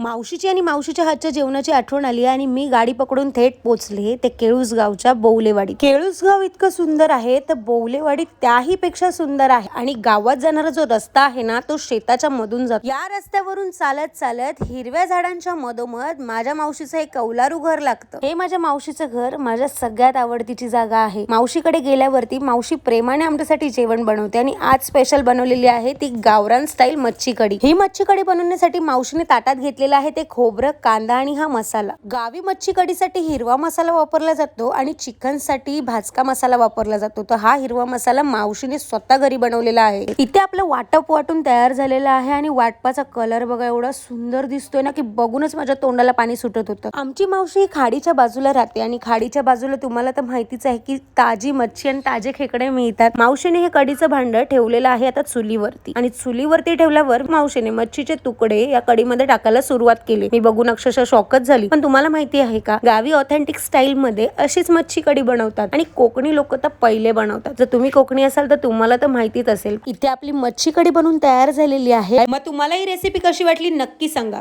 मावशीची आणि मावशीच्या हातच्या जेवणाची आठवण आली आणि मी गाडी पकडून थेट पोचले ते केळूसगावच्या बौलेवाडी. केळूसगाव इतकं सुंदर आहे तर बौलेवाडी त्याही पेक्षा सुंदर आहे. आणि गावात जाणारा जो रस्ता आहे ना तो शेताच्या मधून जातो. या रस्त्यावरून चालत चालत हिरव्या झाडांच्या मधोमध माझ्या मावशीचं एक कौलारू घर लागतं. हे माझ्या मावशीचं घर माझ्या सगळ्यात आवडतीची जागा आहे. मावशीकडे गेल्यावरती मावशी प्रेमाने आमच्यासाठी जेवण बनवते आणि आज स्पेशल बनवलेली आहे ती गावरान स्टाईल मच्छी कढी. ही मच्छी कढी बनवण्यासाठी मावशीने ताटात घेतलेलं आहे ते खोबरं, कांदा आणि हा मसाला. गावी मच्छी कढीसाठी हिरवा मसाला वापरला जातो आणि चिकन साठी भाजका मसाला वापरला जातो. तर हा हिरवा मसाला मावशीने स्वतः घरी बनवलेला आहे. इथे आपलं वाटप वाटून तयार झालेलं आहे आणि वाटपाचा कलर बघा एवढा सुंदर दिसतोय ना की बघूनच माझ्या तोंडाला पाणी सुटत होतं. आमची मावशी ही खाडीच्या बाजूला राहते आणि खाडीच्या बाजूला तुम्हाला तर माहितीच आहे की ताजी मच्छी आणि ताजे खेकडे मिळतात. मावशीने हे कढीचं भांड ठेवलेलं आहे आता चुलीवरती आणि चुलीवरती ठेवल्यावर मावशीने मच्छीचे तुकडे या कढीमध्ये टाकायला सुरुवात केली. मी बघून अक्षरशः शॉकच झाली. पण तुम्हाला माहिती आहे का गावी ऑथेंटिक स्टाईल मध्ये अशीच मच्छी कढी बनवतात आणि कोकणी लोक तर पहिले बनवतात. जर तुम्ही कोकणी असाल तर तुम्हाला तर माहितीच असेल. इथे आपली मच्छी कढी बनवून तयार झालेली आहे. मग तुम्हाला ही रेसिपी कशी वाटली नक्की सांगा.